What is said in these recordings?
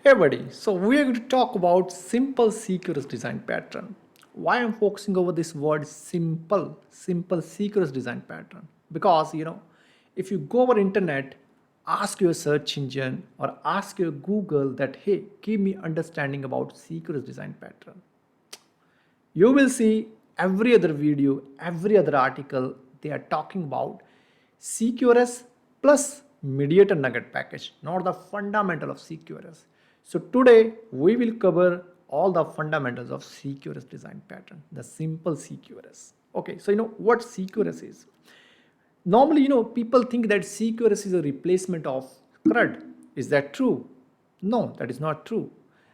Hey buddy, so we are going to talk about simple CQRS design pattern. Why I'm focusing over this word simple CQRS design pattern? Because if you go over internet, ask your search engine or ask your Google that hey, give me understanding about CQRS design pattern. You will see every other video, every other article, they are talking about CQRS plus MediatoR nugget package, not the fundamental of CQRS. So today we will cover all the fundamentals of CQRS design pattern, the simple CQRS. Okay, so what CQRS is. Normally, people think that CQRS is a replacement of CRUD. Is that true? No, that is not true.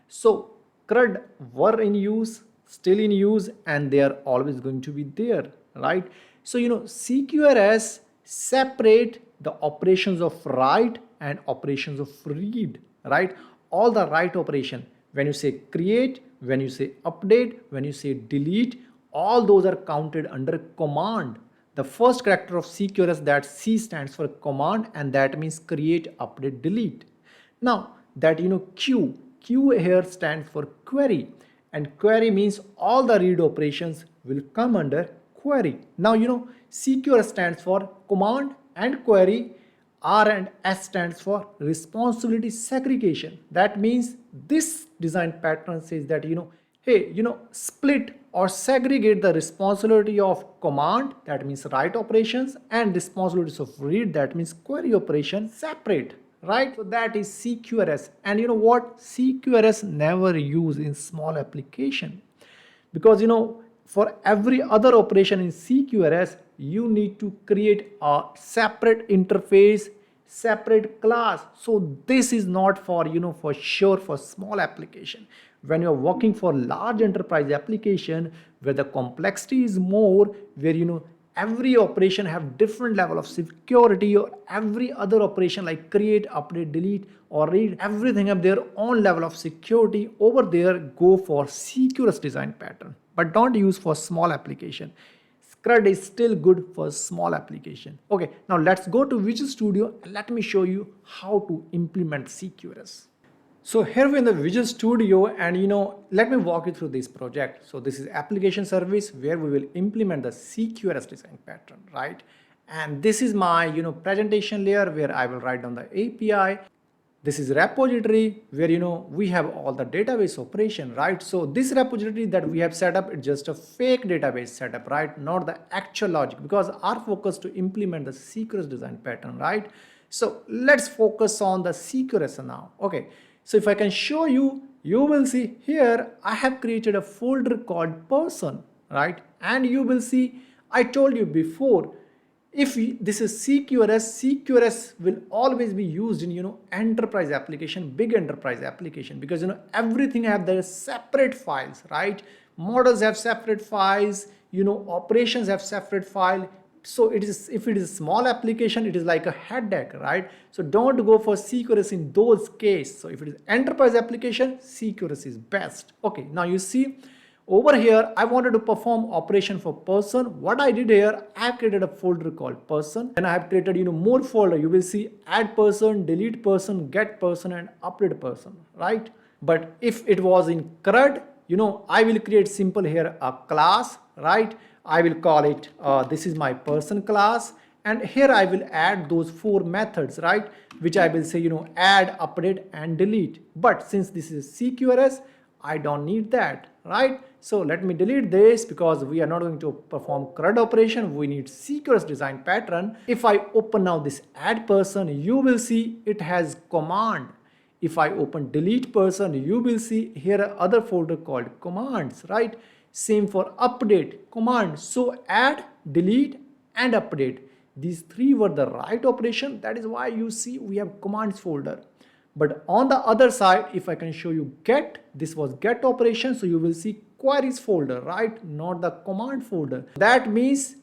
So CRUD were in use, still in use, and they are always going to be there, right? So CQRS separate the operations of write and operations of read, right? All the write operation, when you say create, when you say update, when you say delete, all those are counted under command. The first character of CQRS, that C, stands for command, and that means create, update, delete. Now that Q here stands for query, and query means all the read operations will come under query. Now CQRS stands for command and query. R and S stands for responsibility segregation. That means this design pattern says that hey, split or segregate the responsibility of command, that means write operations, and responsibilities of read, that means query operation, separate, right? So that is CQRS. And you know what? CQRS never use in small application, because for every other operation in CQRS you need to create a separate interface, separate class. So this is not for for sure for small application. When you're working for large enterprise application where the complexity is more, where every operation have different level of security, or every other operation like create, update, delete, or read, everything have their own level of security. Over there, go for CQRS design pattern, but don't use for small application. CRUD is still good for small application. Okay, now let's go to Visual Studio and let me show you how to implement CQRS. So here we're in the Visual Studio, and let me walk you through this project. So this is application service where we will implement the CQRS design pattern, right? And this is my presentation layer where I will write down the API. This is repository where we have all the database operation, right? So this repository that we have set up is just a fake database setup, right? Not the actual logic, because our focus to implement the CQRS design pattern, right? So let's focus on the CQRS now. Okay, so if I can show you, you will see here I have created a folder called person, right? And you will see I told you before, if this is CQRS will always be used in enterprise application, big enterprise application, because everything have their separate files, right? Models have separate files, operations have separate file. So it is, if it is a small application, it is like a headache, right? So don't go for CQRS in those cases. So if it is enterprise application, CQRS is best. Okay, now you see over here, I wanted to perform operation for person. What I did here, I have created a folder called person, and I have created more folder. You will see add person, delete person, get person, and update person, right? But if it was in CRUD, I will create simple here a class, right? I will call it this is my person class, and here I will add those 4 methods, right? Which I will say add, update, and delete. But since this is CQRS, I don't need that, right? So let me delete this, because we are not going to perform CRUD operation. We need CQRS design pattern. If I open now this add person, you will see it has command. If I open delete person, you will see here other folder called commands, right? Same for update, command. So add, delete, and update. These 3 were the write operation. That is why you see we have commands folder. But on the other side, if I can show you get, this was get operation. So you will see queries folder, right? Not the command folder. That means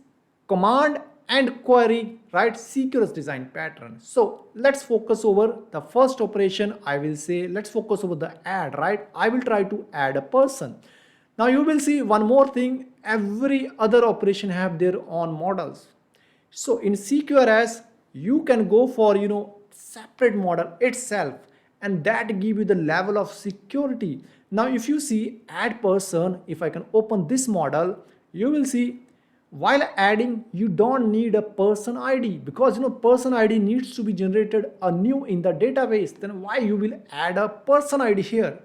command and query, right? CQRS design pattern. So let's focus over the first operation. I will say, let's focus over the add, right? I will try to add a person. Now you will see one more thing. Every other operation have their own models. So in CQRS, you can go for, separate model itself, and that give you the level of security. Now if you see add person, if I can open this model, you will see while adding you don't need a person ID, because person ID needs to be generated anew in the database. Then why you will add a person ID here?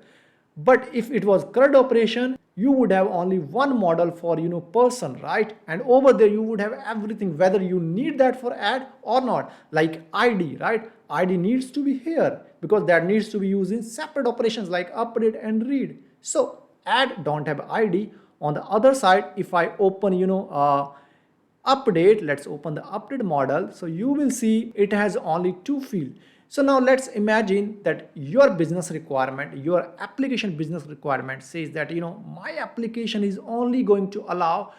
But if it was CRUD operation, you would have only one model for person, right? And over there you would have everything, whether you need that for add or not, like ID, right? ID needs to be here because that needs to be used in separate operations like update and read. So add don't have ID. On the other side, if I open update, let's open the update model, so you will see it has only two fields. So now let's imagine that your business requirement, your application business requirement says that my application is only going to allow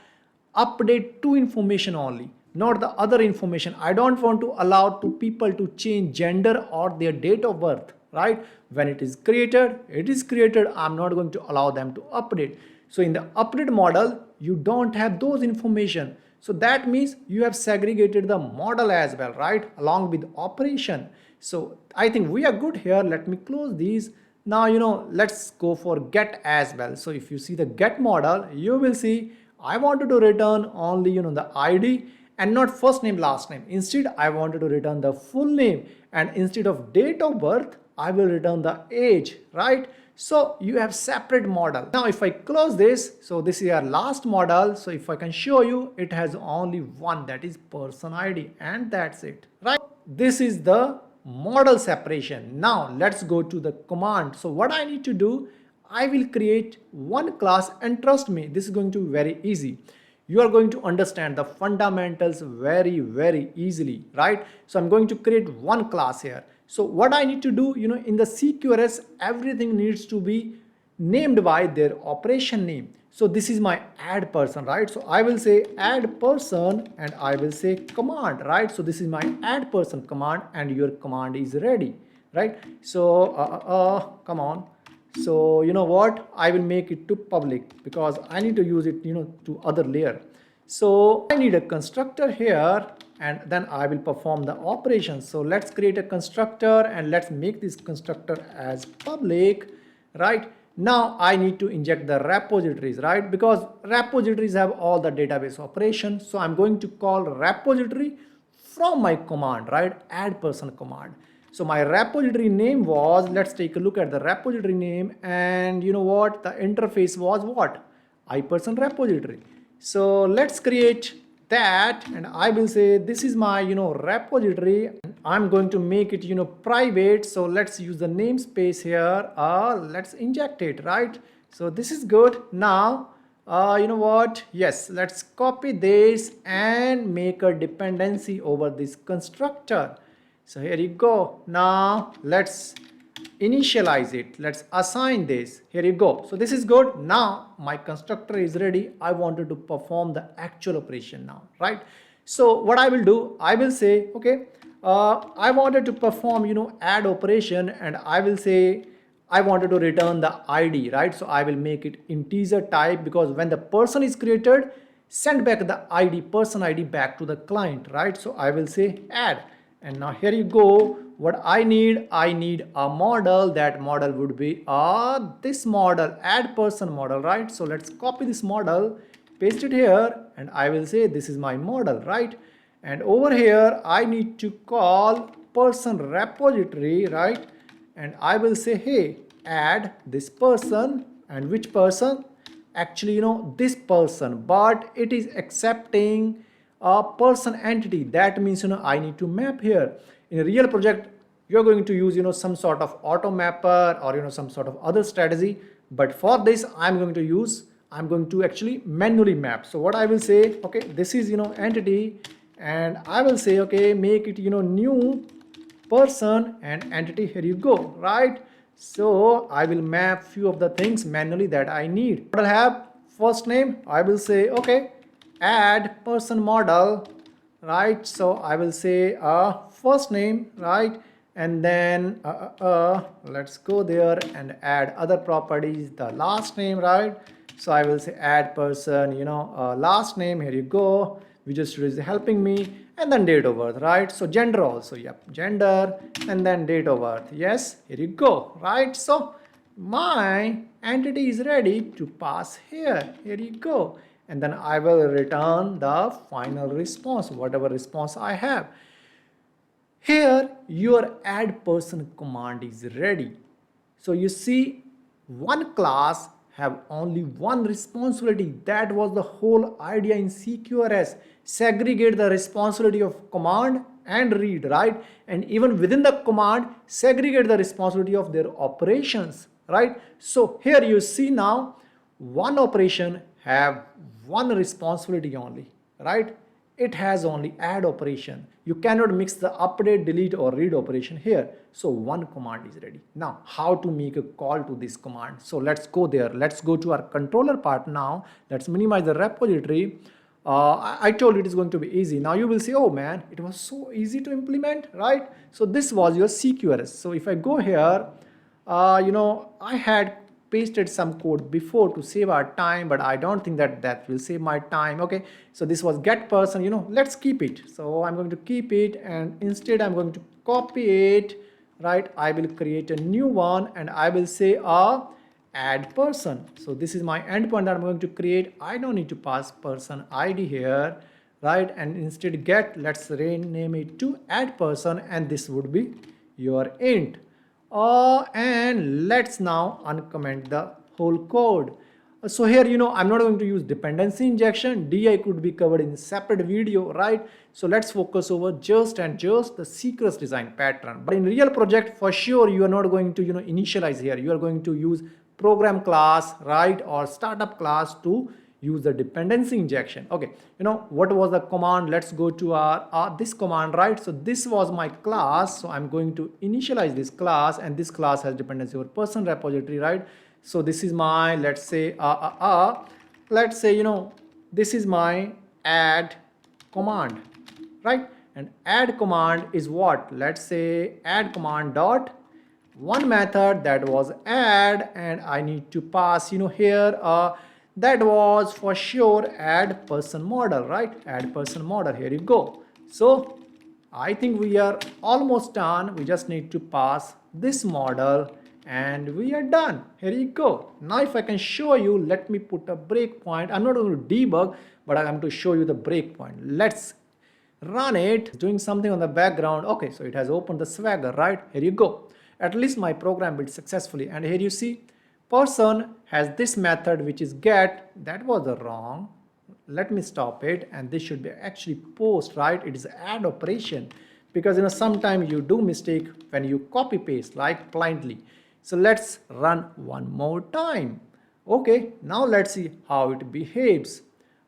update two information only, not the other information. I don't want to allow two people to change gender or their date of birth, right? When it is created, I'm not going to allow them to update. So in the update model, you don't have those information. So that means you have segregated the model as well, right? Along with operation. So I think we are good here. Let me close these. Now, let's go for get as well. So if you see the get model, you will see I wanted to return only, the ID and not first name, last name. Instead, I wanted to return the full name, and instead of date of birth, I will return the age, right? So you have separate model. Now if I close this, so this is our last model. So if I can show you, it has only one, that is person ID, and that's it, right? This is the model separation. Now let's go to the command. So what I need to do, I will create one class, and trust me, this is going to be very easy. You are going to understand the fundamentals very, very easily, right? So I'm going to create one class here. So what I need to do, in the CQRS, everything needs to be named by their operation name. So this is my add person, right? So I will say add person, and I will say command, right? So this is my add person command, and your command is ready, right? So come on. So you know what, I will make it to public because I need to use it to other layer. So I need a constructor here, and then I will perform the operation. So let's create a constructor, and let's make this constructor as public, right? Now I need to inject the repositories, right? Because repositories have all the database operations. So I'm going to call repository from my command, right? Add person command. So my repository name was, let's take a look at the repository name, and you know what, the interface was what? iPerson repository. So let's create that, and I will say this is my repository. I'm going to make it private. So let's use the namespace here. Let's inject it, right? So this is good. Now you know what, yes, let's copy this and make a dependency over this constructor. So here you go. Now let's initialize it. Let's assign this. Here you go. So this is good. Now my constructor is ready. I wanted to perform the actual operation now, right? So what I will do, I will say, okay, I wanted to perform add operation, and I will say I wanted to return the ID, right? So I will make it integer type, because when the person is created, send back the ID, person ID back to the client, right? So I will say add. And now here you go. What I need a model. That model would be this model, add person model, right? So let's copy this model, paste it here, and I will say this is my model, right? And over here I need to call person repository, right? And I will say, hey, add this person. And which person? Actually this person, but it is accepting a person entity. That means I need to map here. In a real project, you're going to use some sort of auto mapper or some sort of other strategy, but for this I'm going to actually manually map. So what I will say, okay, this is entity, and I will say, okay, make it new person and entity. Here you go, right? So I will map few of the things manually that I need. I'll have first name. I will say, okay, add person model, right? So I will say first name, right? And then let's go there and add other properties, the last name, right? So I will say add person last name. Here you go, Visual Studio is helping me. and then date of birth, right? So gender also, yep, gender, and then date of birth. Yes, here you go, right? So my entity is ready to pass here. Here you go. And then I will return the final response, whatever response I have. Here your add person command is ready. So you see, one class have only one responsibility. That was the whole idea in CQRS. Segregate the responsibility of command and read, right? And even within the command, segregate the responsibility of their operations, right? So here you see now, one operation have one responsibility only, right? It has only add operation. You cannot mix the update, delete or read operation here. So one command is ready. Now how to make a call to this command? So let's go there. Let's go to our controller part now. Let's minimize the repository. I told you it is going to be easy. Now you will say, oh man, it was so easy to implement, right? So this was your CQRS. So if I go here, I had pasted some code before to save our time, but I don't think that will save my time. Okay, so this was get person, let's keep it. So I'm going to keep it, and instead I'm going to copy it, right? I will create a new one and I will say add person. So this is my endpoint that I'm going to create. I don't need to pass person ID here, right? And instead let's rename it to add person, and this would be your int. And let's now uncomment the whole code. So here, I'm not going to use dependency injection. DI could be covered in separate video, right? So let's focus over just the CQRS design pattern. But in real project, for sure, you are not going to, initialize here. You are going to use program class, right? Or startup class to use the dependency injection. Okay, what was the command? Let's go to our this command, right? So this was my class. So I'm going to initialize this class, and this class has dependency over person repository, right? So this is my, let's say, this is my add command, right? And add command is what? Let's say add command dot one method that was add, and I need to pass, here that was for sure add person model, right? Add person model, here you go. So I think we are almost done. We just need to pass this model and we are done. Here you go. Now if I can show you, let me put a breakpoint. I'm not going to debug, but I'm going to show you the breakpoint. Let's run it. It's doing something on the background. Okay, so it has opened the Swagger, right? Here you go. At least my program built successfully. And here you see, person has this method which is get. That was wrong. Let me stop it, and this should be actually post, right? It is add operation, because sometimes you do mistake when you copy paste like blindly. So let's run one more time. Okay, now let's see how it behaves.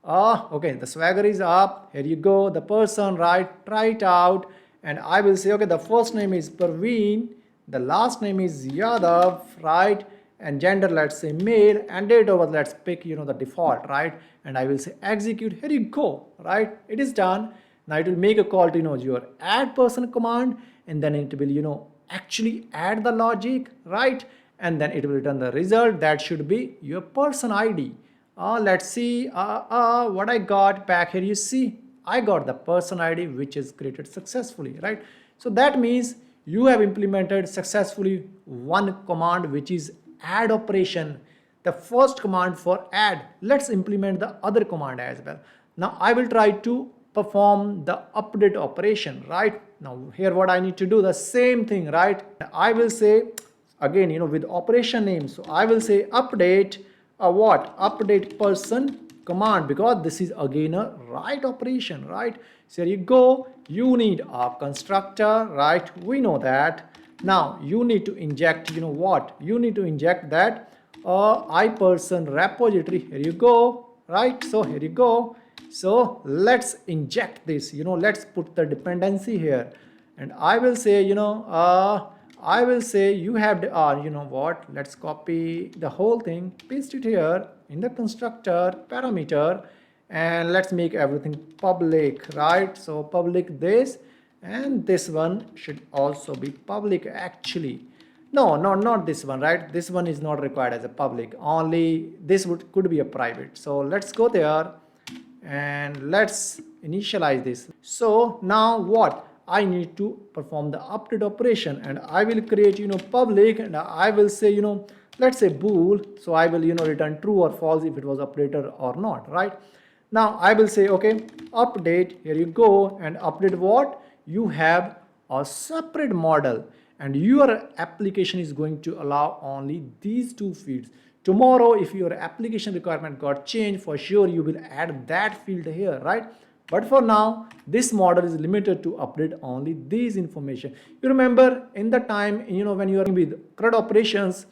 Okay, the Swagger is up. Here you go, the person, right? Try it out, and I will say, okay, the first name is Parveen, the last name is Yadav, right? And gender, let's say male, and date of birth, let's pick the default, right? And I will say execute. Here you go, right? It is done. Now it will make a call to your add person command, and then it will actually add the logic, right? And then it will return the result. That should be your person ID. Let's see what I got back here. You see, I got the person ID which is created successfully, right? So that means you have implemented successfully one command which is add operation, the first command for add. Let's implement the other command as well. Now I will try to perform the update operation, right? Now here what I need to do, the same thing, right? I will say again, with operation name. So I will say update update person command, because this is again a write operation, right? So here you go, you need a constructor, right? We know that. Now you need to inject, you need to inject that iPerson repository. Here you go, right? So here you go. So let's inject this, let's put the dependency here, and I will say, I will say you have, let's copy the whole thing, paste it here in the constructor parameter, and let's make everything public, right? So public this, and this one should also be public actually. No, not this one, right? This one is not required as a public, only this could be a private. So let's go there and let's initialize this. So now what? I need to perform the update operation, and I will create public, and I will say let's say bool. So I will return true or false if it was updated or not, right? Now I will say okay, update, here you go, and update what? You have a separate model, and your application is going to allow only these two fields. Tomorrow if your application requirement got changed, for sure you will add that field here, right? But for now, this model is limited to update only these information. You remember in the time, when you are with CRUD operations,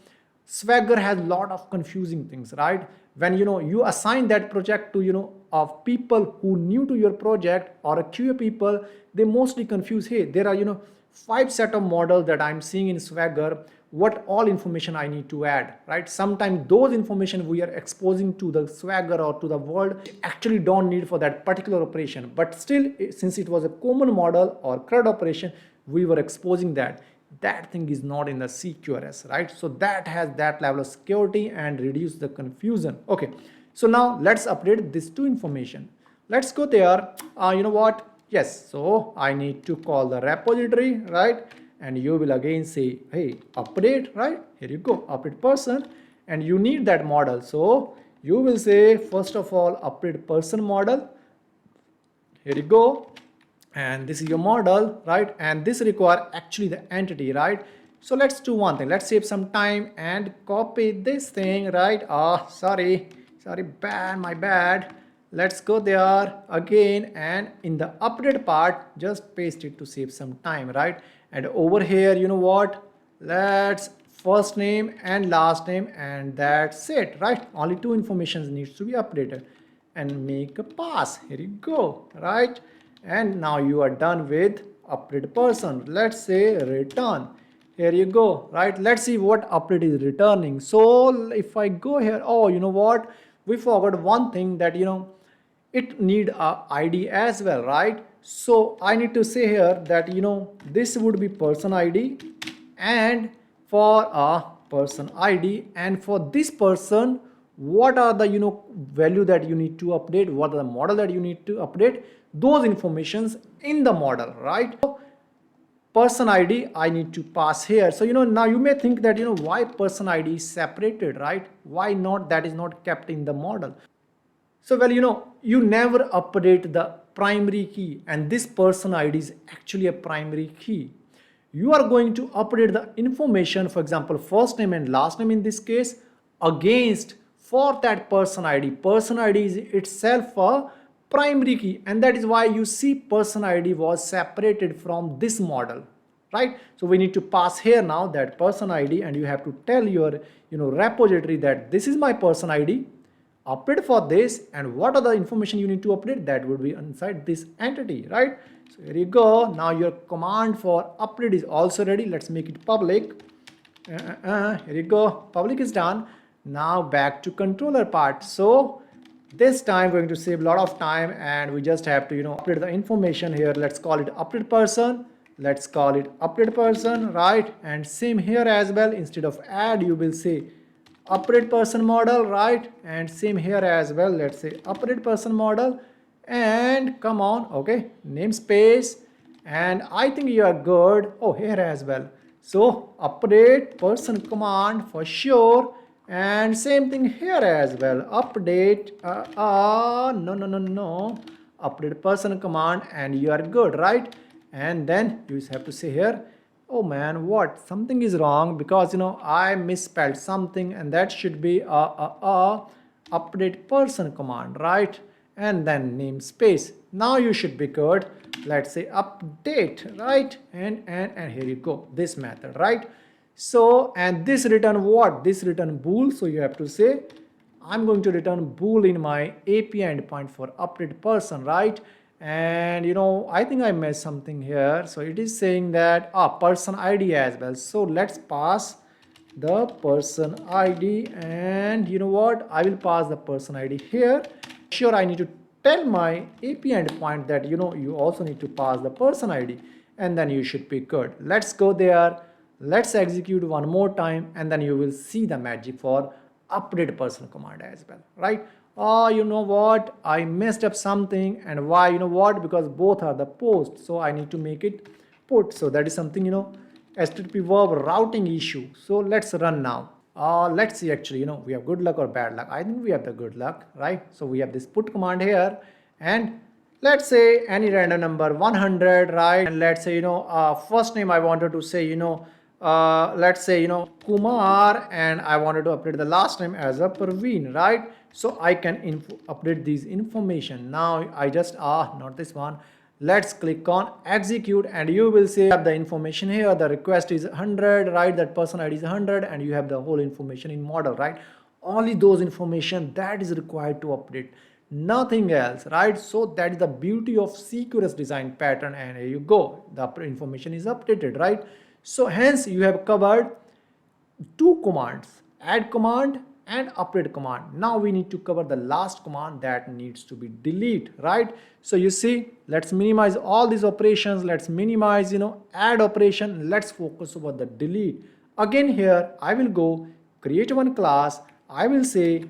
Swagger has a lot of confusing things, right? When you assign that project to of people who new to your project or a QA people, they mostly confuse. Hey, there are 5 set of models that I'm seeing in Swagger. What all information I need to add, right? Sometimes those information we are exposing to the Swagger or to the world actually don't need for that particular operation. But still, since it was a common model or CRUD operation, we were exposing that. That thing is not in the CQRS, right? So that has that level of security and reduce the confusion. Okay, so now let's update this to information. Let's go there. You know what? Yes, so I need to call the repository, right? And you will again say, hey, update, right? Here you go, update person, and you need that model. So you will say, first of all, update person model. Here you go. And this is your model, right? And this require actually the entity, right? So let's do one thing. Let's save some time and copy this thing, right? Sorry, bad, my bad. Let's go there again, and in the update part, just paste it to save some time, right? And over here, you know what? Let's first name and last name, and that's it, right? Only 2 informations needs to be updated, and make a pass. Here you go, right? And now you are done with update person. Let's say return. Here you go, right? Let's see what update is returning. So if I go here, oh, you know what? We forgot one thing, that it need a ID as well, right? So I need to say here that this would be person ID, and for a person ID, and for this person, what are the value that you need to update, what are the model that you need to update, those informations in the model, right? So person ID I need to pass here. So now you may think that why person ID is separated, right? Why not that is not kept in the model? So well, you never update the primary key, and this person ID is actually a primary key. You are going to update the information, for example, first name and last name in this case, against for that person ID. Person ID is itself a primary key, and that is why you see person ID was separated from this model, right? So we need to pass here now that person ID, and you have to tell your repository that this is my person ID, update for this, and what are the information you need to update, that would be inside this entity, right? So here you go. Now your command for update is also ready. Let's make it public. Here you go, public is done. Now back to controller part. So this time we're going to save a lot of time, and we just have to update the information here. Let's call it update person. Let's call it update person, right? And same here as well. Instead of add, you will say update person model, right? And same here as well. Let's say update person model, and come on, okay, namespace, and I think you are good. Oh, here as well. So update person command for sure, and same thing here as well. Update no, update person command, and you are good, right? And then you just have to say here, oh man, what, something is wrong, because I misspelled something, and that should be update person command, right? And then namespace. Now you should be good. Let's say update, right? And here you go, this method, right? So, and this return what? This return bool. So you have to say, I'm going to return bool in my API endpoint for update person, right? And I think I missed something here. So it is saying that person ID as well. So let's pass the person ID, and you know what? I will pass the person ID here. Sure, I need to tell my API endpoint that you also need to pass the person ID, and then you should be good. Let's go there. Let's execute one more time, and then you will see the magic for update person command as well, right? oh, you know what, I messed up something. And why? You know what, because both are the post, so I need to make it put. So that is something, HTTP verb routing issue. So let's run now. Let's see, actually, we have good luck or bad luck. I think we have the good luck, right? So we have this put command here, and let's say any random number 100, right? And let's say, first name I wanted to say, let's say, Kumar, and I wanted to update the last name as a Parveen, right? So I can update these information. Now I just, not this one. Let's click on execute, and you will see the information here. The request is 100, right? That person ID is 100, and you have the whole information in model, right? Only those information that is required to update, nothing else, right? So that is the beauty of CQRS design pattern, and here you go, the information is updated, right? So hence you have covered two commands, add command and update command. Now we need to cover the last command, that needs to be delete, right? So you see, let's minimize all these operations. Let's minimize, add operation. Let's focus over the delete. Again, here I will go create one class. I will say,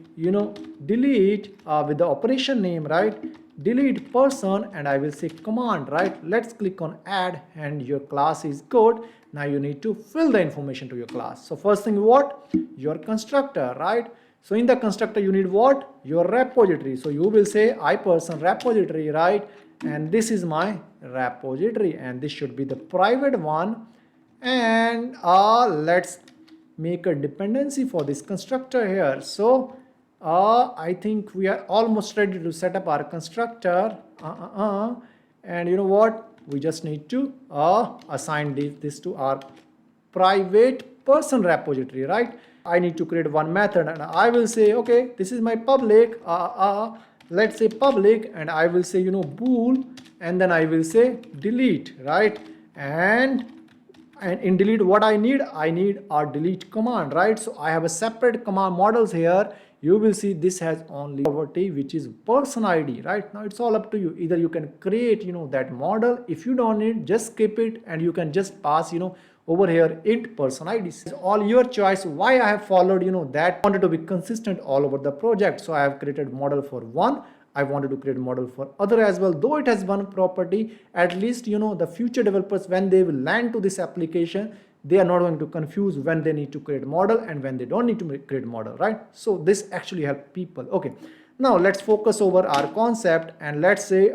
delete with the operation name, right? Delete person, and I will say command, right? Let's click on add, and your class is good. Now you need to fill the information to your class. So first thing, what? Your constructor, right? So in the constructor you need what? Your repository. So you will say iPerson repository, right? And this is my repository, and this should be the private one. And let's make a dependency for this constructor here. So I think we are almost ready to set up our constructor. And you know what? We just need to assign this to our private person repository, right? I need to create one method, and I will say, okay, this is my public. Let's say public, and I will say, bool, and then I will say delete, right? And in delete, what I need our delete command, right? So I have a separate command models here. You will see this has only property which is person ID, right? Now it's all up to you. Either you can create, that model. If you don't need, just skip it, and you can just pass, over here int person ID. It's all your choice. Why I have followed, that I wanted to be consistent all over the project. So I have created model for one. I wanted to create model for other as well. Though it has one property, at least, the future developers, when they will land to this application, they are not going to confuse when they need to create model and when they don't need to create model, right? So this actually helps people. Okay, now let's focus over our concept, and let's say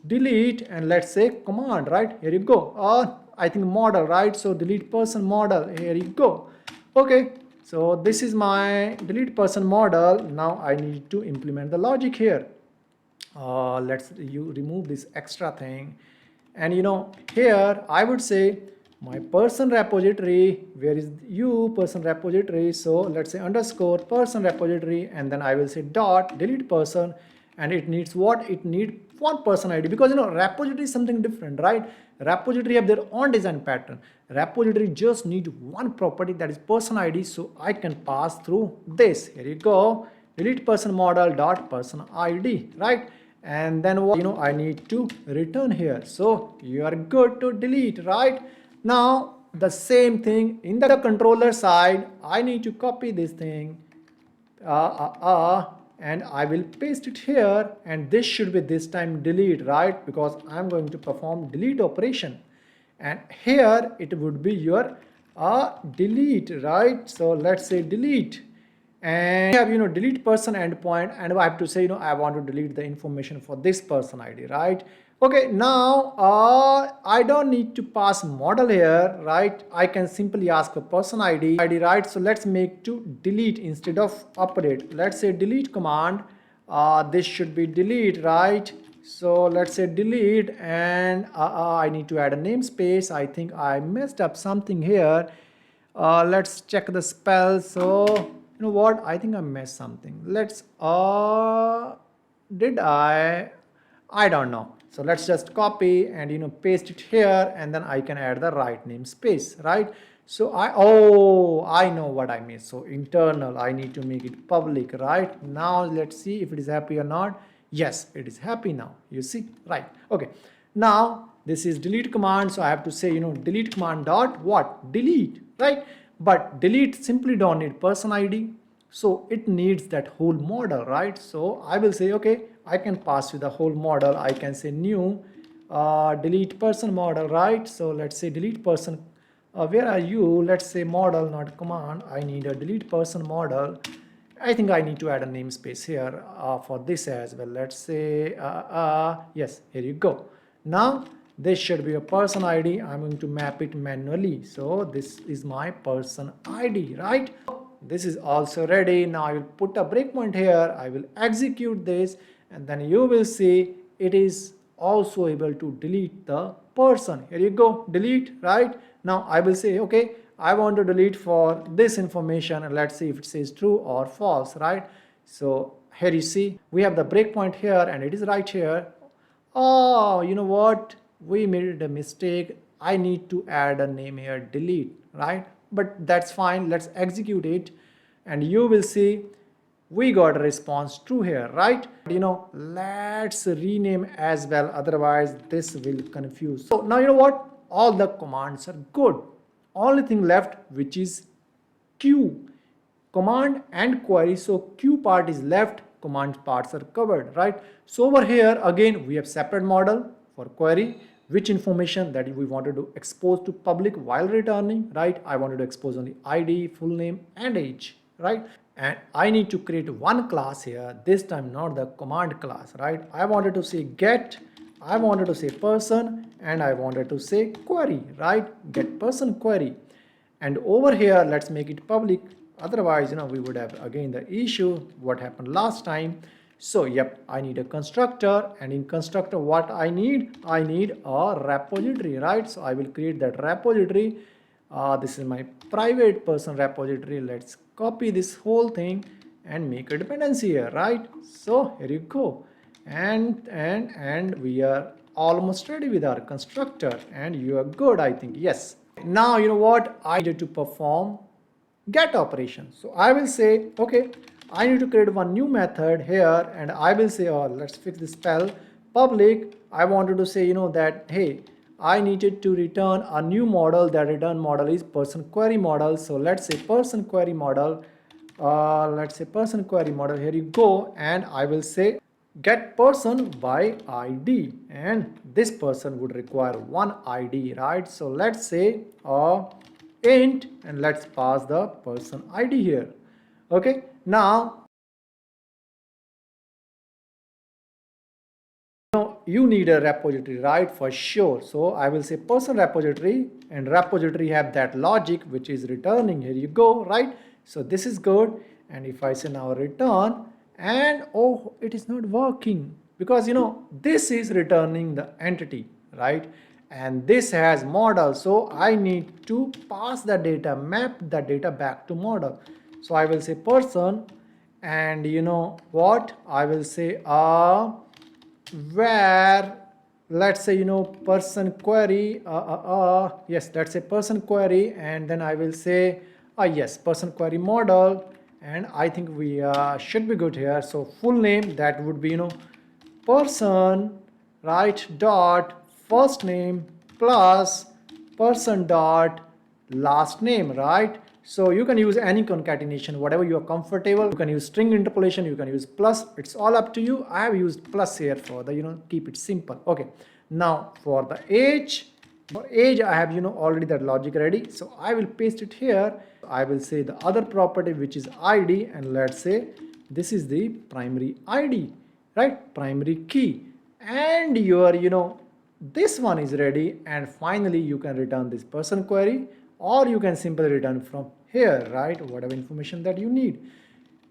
delete, and let's say command, right? Here you go. I think model, right? So delete person model, here you go. Okay, so this is my delete person model. Now I need to implement the logic here. Let's remove this extra thing, and here I would say my person repository, where is you person repository? So let's say underscore person repository, and then I will say dot delete person, and it needs what? It needs one person ID, because repository is something different, right? Repository have their own design pattern. Repository just need one property, that is person ID. So I can pass through this. Here you go, delete person model dot person ID, right? And then what I need to return here. So you are good to delete, right? Now the same thing in the controller side, I need to copy this thing and I will paste it here, and this should be this time delete, right? Because I'm going to perform delete operation, and here it would be your delete, right? So let's say delete, and we have delete person endpoint, and I have to say I want to delete the information for this person ID, right? Okay, now I don't need to pass model here, right? I can simply ask a person ID, right? So let's make to delete instead of update. Let's say delete command. This should be delete, right? So let's say delete, and I need to add a namespace. I think I messed up something here. Let's check the spell. So what? I think I messed something. Let's did I don't know. So let's just copy and paste it here, and then I can add the right namespace, right? So I know what I missed. So internal, I need to make it public, right? Now let's see if it is happy or not. Yes, it is happy now. You see, right? Okay. Now this is delete command, so I have to say delete command dot what? Delete, right? But delete simply don't need person ID. so it needs that whole model, right? So I will say, okay, I can pass you the whole model. I can say new delete person model, right? So let's say delete person. Where are you? Let's say model, not command. I need a delete person model. I think I need to add a namespace here for this as well. Let's say, yes, here you go. Now, this should be a person ID. I'm going to map it manually. So this is my person ID, right? This is also ready. Now I will put a breakpoint here. I will execute this, and then you will see it is also able to delete the person. Here you go, delete, right? Now I will say, okay, I want to delete for this information, and let's see if it says true or false, right? So here you see we have the breakpoint here and it is right here. Oh, you know what? We made a mistake. I need to add a name here, delete, right? But that's fine. Let's execute it and you will see we got a response true here, right? Let's rename as well, otherwise this will confuse. So now you know what? All the commands are good. Only thing left, which is queue, command and query. So queue part is left, command parts are covered, right? So over here again we have separate model for query, which information that we wanted to expose to public while returning, right? I wanted to expose only ID, full name and age, right? And I need to create one class here, this time not the command class, right? I wanted to say get, I wanted to say person, and I wanted to say query, right? Get person query. And over here let's make it public, otherwise we would have again the issue what happened last time. So yep, I need a constructor, and in constructor what I need a repository, right? So I will create that repository. This is my private person repository. Let's copy this whole thing and make a dependency here, right? So here you go, and we are almost ready with our constructor, and you are good, I think. Yes. Now you know what, I needed to perform get operation. So I will say, okay, I need to create one new method here, and I will say, oh, let's fix the spell, public. I wanted to say that, hey, I needed to return a new model. That return model is person query model. So let's say person query model. Let's say person query model. Here you go, and I will say get person by ID, and this person would require one ID, right? So let's say int, and let's pass the person ID here. Okay, now you need a repository, right? For sure. So I will say person repository, and repository have that logic which is returning. Here you go, right? So this is good. And if I say now return, and oh, it is not working because this is returning the entity, right? And this has model, so I need to pass the data, map the data back to model. So I will say person, and what I will say where, let's say person query, yes, let's say person query, and then I will say yes, person query model, and I think we should be good here. So full name, that would be person, right, dot first name plus person dot last name, right? So you can use any concatenation, whatever you are comfortable. You can use string interpolation, you can use plus, it's all up to you. I have used plus here for the keep it simple. Okay, now for the age, I have already that logic ready, so I will paste it here. I will say the other property, which is ID, and let's say this is the primary ID, right? Primary key, and your this one is ready. And finally you can return this person query, or you can simply return from here, right? Whatever information that you need.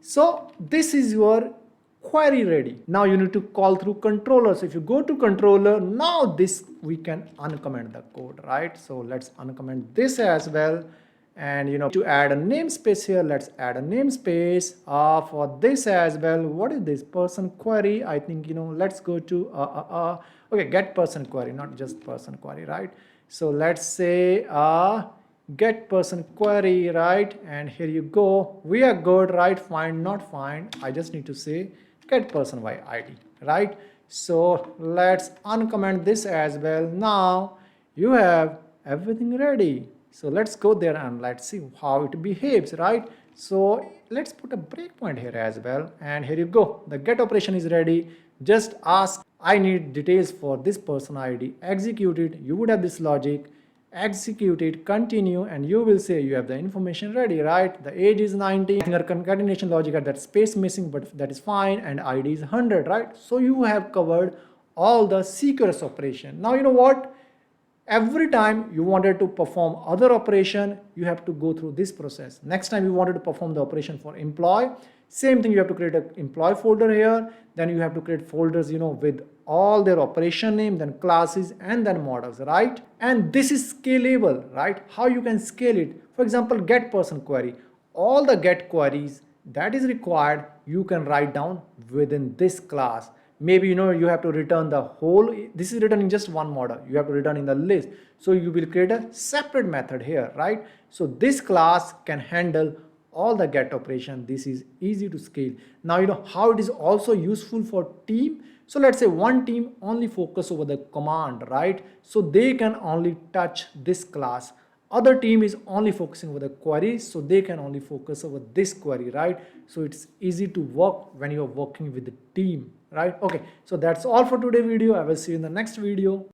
So this is your query ready. Now you need to call through controller. So if you go to controller, now this we can uncomment the code, right? So let's uncomment this as well. And to add a namespace here, let's add a namespace for this as well. What is this person query? I think let's go to okay, get person query, not just person query, right? So let's say get person query, right? And here you go, we are good, right? Find, not find, I just need to say get person by ID, right? So let's uncomment this as well. Now you have everything ready. So let's go there and let's see how it behaves, right? So let's put a breakpoint here as well. And here you go. The get operation is ready. Just ask, I need details for this person ID. Execute it. You would have this logic. Execute it, continue, and you will say you have the information ready, right? The age is 19, your concatenation logic at that space missing, but that is fine, and ID is 100, right? So you have covered all the CQRS operation. Now you know what? Every time you wanted to perform other operation, you have to go through this process. Next time you wanted to perform the operation for employee, same thing, you have to create an employee folder here. Then you have to create folders, with all their operation name, then classes, and then models, right? And this is scalable, right? How you can scale it? For example, get person query. All the get queries that is required, you can write down within this class. Maybe you have to return the whole, this is written in just one model, you have to return in the list, so you will create a separate method here, right? So this class can handle all the get operation. This is easy to scale. Now how it is also useful for team. So let's say one team only focus over the command, right? So they can only touch this class. Other team is only focusing over the query, so they can only focus over this query, right? So it's easy to work when you're working with the team, right? Okay, so that's all for today's video. I will see you in the next video.